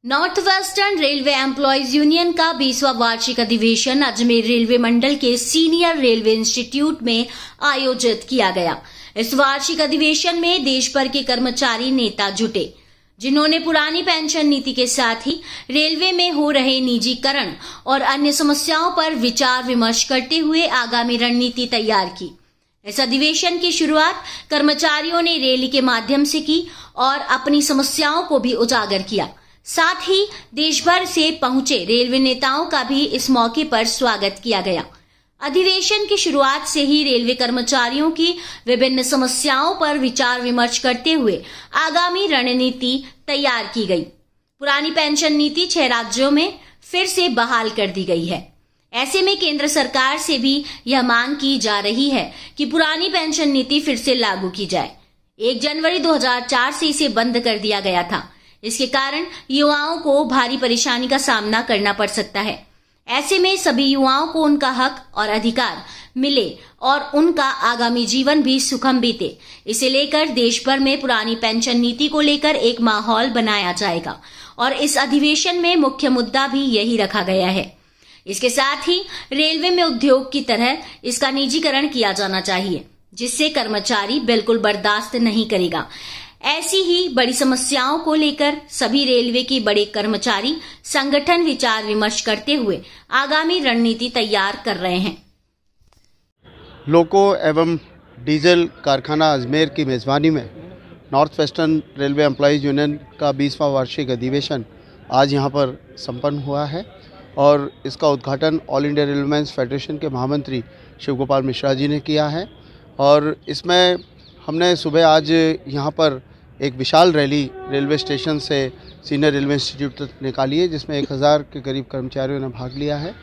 North western railway employees union का 20वां वार्षिक अधिवेशन अजमेर रेलवे मंडल के सीनियर रेलवे इंस्टीट्यूट में आयोजित किया गया। इस वार्षिक अधिवेशन में देश भर के कर्मचारी नेता जुटे, जिन्होंने पुरानी पेंशन नीति के साथ ही रेलवे में हो रहे निजीकरण और अन्य समस्याओं पर विचार विमर्श करते हुए आगामी रणनीति तैयार की। इस अधिवेशन की शुरुआत कर्मचारियों ने रैली के माध्यम से की और अपनी समस्याओं को भी उजागर किया। साथ ही देश भर से पहुंचे रेलवे नेताओं का भी इस मौके पर स्वागत किया गया। अधिवेशन की शुरुआत से ही रेलवे कर्मचारियों की विभिन्न समस्याओं पर विचार विमर्श करते हुए आगामी रणनीति तैयार की गई। पुरानी पेंशन नीति 6 राज्यों में फिर से बहाल कर दी गई है। ऐसे में केंद्र सरकार से भी यह मांग की जा रही है कि पुरानी पेंशन नीति फिर से लागू की जाए। 1 जनवरी 2004 से इसे बंद कर दिया गया था। इसके कारण युवाओं को भारी परेशानी का सामना करना पड़ सकता है। ऐसे में सभी युवाओं को उनका हक और अधिकार मिले और उनका आगामी जीवन भी सुखम बीते, इसे लेकर देश भर में पुरानी पेंशन नीति को लेकर एक माहौल बनाया जाएगा और इस अधिवेशन में मुख्य मुद्दा भी यही रखा गया है। इसके साथ ही रेलवे में उद्योग की तरह इसका निजीकरण किया जाना चाहिए, जिससे कर्मचारी बिल्कुल बर्दाश्त नहीं करेगा। ऐसी ही बड़ी समस्याओं को लेकर सभी रेलवे के बड़े कर्मचारी संगठन विचार विमर्श करते हुए आगामी रणनीति तैयार कर रहे हैं। लोको एवं डीजल कारखाना अजमेर की मेज़बानी में north western railway employees union का 20वां वार्षिक अधिवेशन आज यहां पर संपन्न हुआ है और इसका उद्घाटन ऑल इंडिया रेलवेमेंस फेडरेशन के महामंत्री शिव गोपाल मिश्रा जी ने किया है। और इसमें हमने सुबह आज यहाँ पर एक विशाल रैली रेलवे स्टेशन से सीनियर रेलवे इंस्टीट्यूट तक निकाली है, जिसमें 1000 के करीब कर्मचारियों ने भाग लिया है।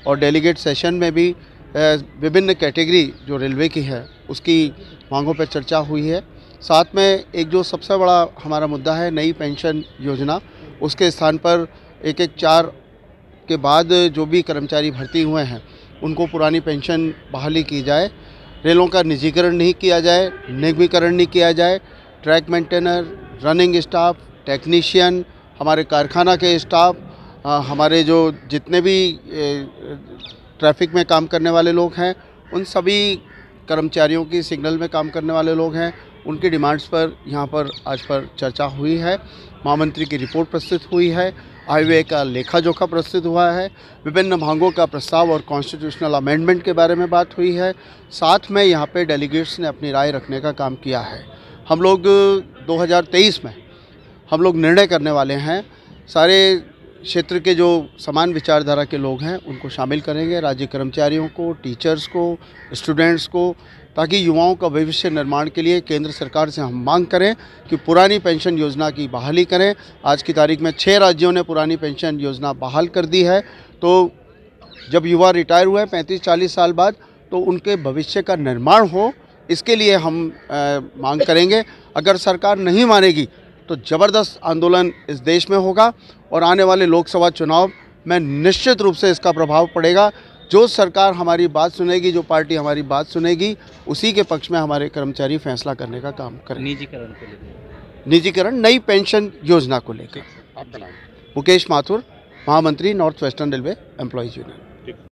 और डेलीगेट सेशन में भी विभिन्न कैटेगरी जो रेलवे की है उसकी मांगों पर चर्चा हुई है। साथ में एक जो सबसे बड़ा हमारा मुद्दा है नई पेंशन योजना, उसके स्थान पर 114 के बाद जो भी कर्मचारी भर्ती हुए हैं उनको पुरानी पेंशन बहाली की जाए, रेलों का निजीकरण नहीं किया जाए, निगमीकरण नहीं किया जाए, track maintainer, running staff, technician, हमारे कारखाना के स्टाफ, हमारे जो जितने भी ट्रैफिक में काम करने वाले लोग हैं, उन सभी कर्मचारियों की सिग्नल में काम करने वाले लोग हैं, उनकी डिमांड्स पर यहाँ पर आज पर चर्चा हुई है। महामंत्री की रिपोर्ट प्रस्तुत हुई है, हाईवे का लेखा जोखा प्रस्तुत हुआ है, विभिन्न मांगों का प्रस्ताव और कॉन्स्टिट्यूशनल अमेंडमेंट के बारे में बात हुई है। साथ में यहाँ पे डेलीगेट्स ने अपनी राय रखने का काम किया है। हम लोग 2023 में हम लोग निर्णय करने वाले हैं, सारे क्षेत्र के जो समान विचारधारा के लोग हैं उनको शामिल करेंगे, राज्य कर्मचारियों को, टीचर्स को, स्टूडेंट्स को, ताकि युवाओं का भविष्य निर्माण के लिए केंद्र सरकार से हम मांग करें कि पुरानी पेंशन योजना की बहाली करें। आज की तारीख में 6 राज्यों ने पुरानी पेंशन योजना बहाल कर दी है। तो जब युवा रिटायर हुए 35-40 साल बाद, तो उनके भविष्य का निर्माण हो, इसके लिए हम मांग करेंगे। अगर सरकार नहीं मानेगी तो ज़बरदस्त आंदोलन इस देश में होगा और आने वाले लोकसभा चुनाव में निश्चित रूप से इसका प्रभाव पड़ेगा। जो सरकार हमारी बात सुनेगी, जो पार्टी हमारी बात सुनेगी, उसी के पक्ष में हमारे कर्मचारी फैसला करने का काम करें। निजीकरण नई पेंशन योजना को लेकर। मुकेश माथुर, महामंत्री north western railway employees union.